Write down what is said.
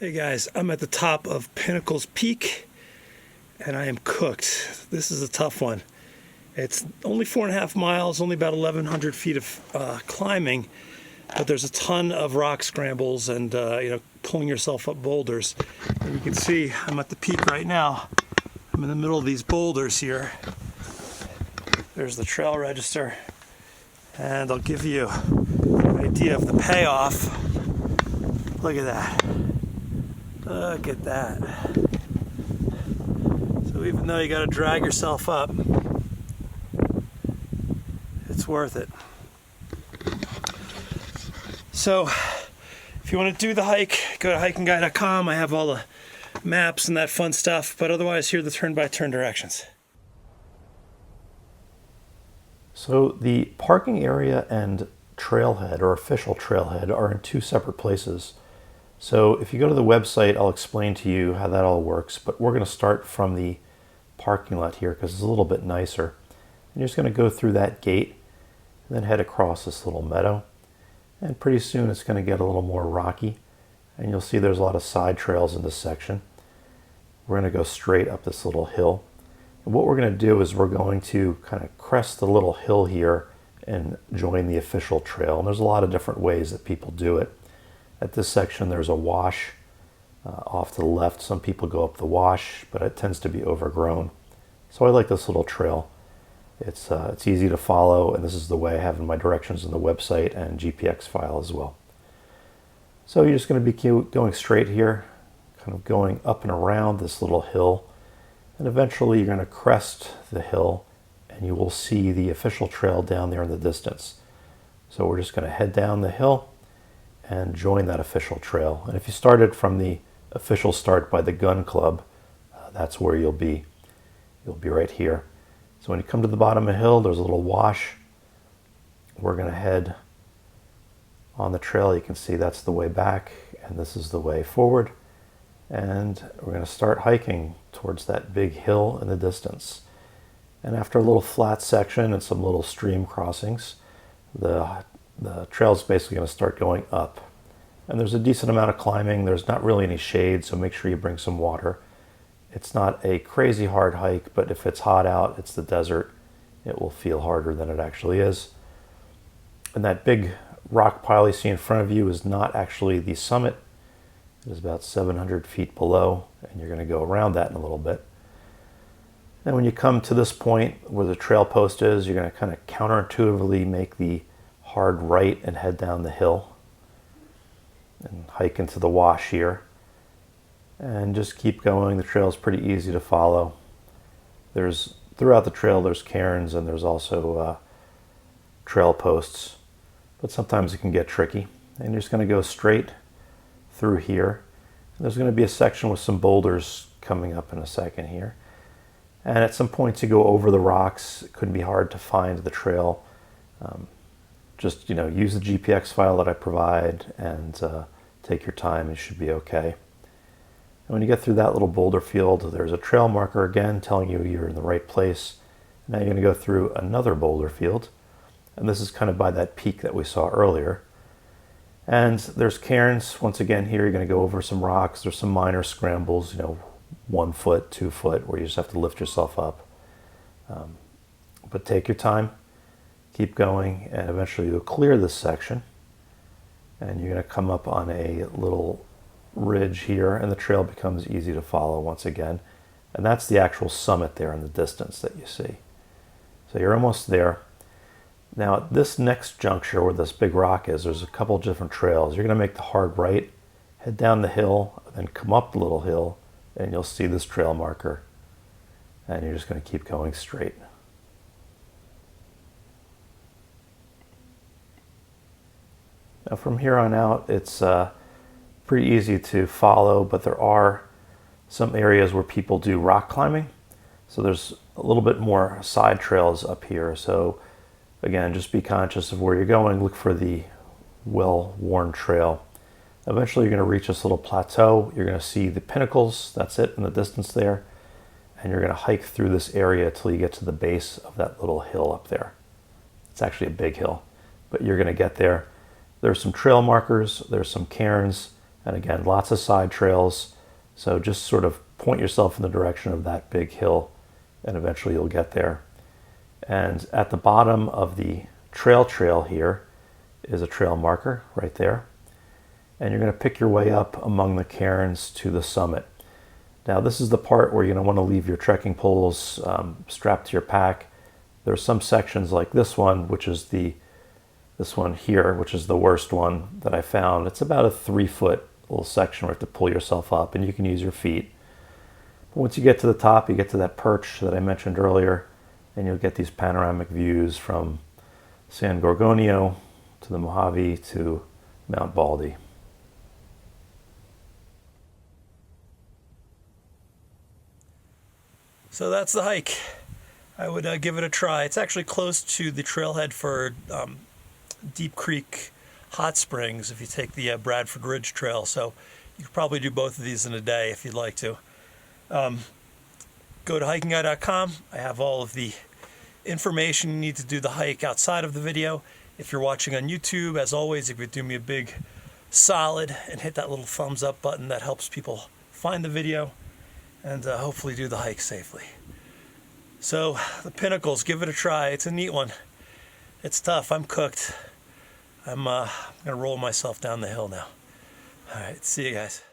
Hey guys, I'm at the top of Pinnacles Peak and I am cooked. This is a tough one. It's only 4.5 miles, only about 1,100 feet of climbing, but there's a ton of rock scrambles and pulling yourself up boulders. And you can see I'm at the peak right now. I'm in the middle of these boulders here. There's the trail register, and I'll give you an idea of the payoff. Look at that. Look at that. So even though you got to drag yourself up, it's worth it. So if you want to do the hike, go to HikingGuy.com. I have all the maps and that fun stuff, but otherwise here are the turn-by-turn directions. So the parking area and trailhead, or official trailhead, are in two separate places. So if you go to the website, I'll explain to you how that all works, but we're going to start from the parking lot here because it's a little bit nicer. And you're just going to go through that gate and then head across this little meadow. And pretty soon it's going to get a little more rocky, and you'll see there's a lot of side trails in this section. We're going to go straight up this little hill. And what we're going to do is we're going to kind of crest the little hill here and join the official trail. And there's a lot of different ways that people do it. At this section there's a wash off to the left. Some people go up the wash, but it tends to be overgrown. So I like this little trail. It's easy to follow, and this is the way I have in my directions on the website and GPX file as well. So you're just going to be going straight here, kind of going up and around this little hill, and eventually you're going to crest the hill and you will see the official trail down there in the distance. So we're just going to head down the hill and join that official trail. And if you started from the official start by the gun club, that's where you'll be. You'll be right here. So when you come to the bottom of the hill, there's a little wash. We're going to head on the trail. You can see that's the way back, and this is the way forward. And we're going to start hiking towards that big hill in the distance. And after a little flat section and some little stream crossings, the trail is basically going to start going up. And there's a decent amount of climbing. There's not really any shade, so make sure you bring some water. It's not a crazy hard hike, but if it's hot out, it's the desert, it will feel harder than it actually is. And that big rock pile you see in front of you is not actually the summit. It is about 700 feet below, and you're going to go around that in a little bit. And when you come to this point where the trail post is, you're going to kind of counterintuitively make the hard right and head down the hill and hike into the wash here. And just keep going. The trail is pretty easy to follow. Throughout the trail there's cairns and there's also trail posts, but sometimes it can get tricky. And you're just going to go straight through here. And there's going to be a section with some boulders coming up in a second here. And at some points you go over the rocks. It could be hard to find the trail. Just use the GPX file that I provide and take your time. It should be okay. And when you get through that little boulder field, there's a trail marker again telling you you're in the right place. Now you're going to go through another boulder field, and this is kind of by that peak that we saw earlier. And there's cairns. Once again here you're going to go over some rocks. There's some minor scrambles, 1 foot, 2 foot, where you just have to lift yourself up. But take your time. Keep going, and eventually you'll clear this section, and you're going to come up on a little ridge here, and the trail becomes easy to follow once again. And that's the actual summit there in the distance that you see. So you're almost there. Now at this next juncture where this big rock is, there's a couple different trails. You're going to make the hard right, head down the hill, then come up the little hill, and you'll see this trail marker. And you're just going to keep going straight. Now from here on out, it's pretty easy to follow, but there are some areas where people do rock climbing. So there's a little bit more side trails up here. So again, just be conscious of where you're going. Look for the well-worn trail. Eventually you're going to reach this little plateau. You're going to see the pinnacles. That's it in the distance there. And you're going to hike through this area till you get to the base of that little hill up there. It's actually a big hill, but you're going to get there. There's some trail markers, there's some cairns, And again, lots of side trails. So just sort of point yourself in the direction of that big hill and eventually you'll get there. And at the bottom of the trail here is a trail marker right there. And you're going to pick your way up among the cairns to the summit. Now this is the part where you're going to want to leave your trekking poles strapped to your pack. There are some sections like this one, this one here, which is the worst one that I found. It's about a 3-foot little section where you have to pull yourself up, and you can use your feet. But once you get to the top, you get to that perch that I mentioned earlier, and you'll get these panoramic views from San Gorgonio to the Mojave to Mount Baldy. So that's the hike. I would give it a try. It's actually close to the trailhead for Deep Creek Hot Springs if you take the Bradford Ridge Trail. So you could probably do both of these in a day if you'd like to. Go to HikingGuy.com. I have all of the information you need to do the hike outside of the video. If you're watching on YouTube, as always, if you do me a big solid and hit that little thumbs up button, that helps people find the video and hopefully do the hike safely. So the Pinnacles, give it a try. It's a neat one. It's tough. I'm cooked. I'm going to roll myself down the hill now. All right, see you guys.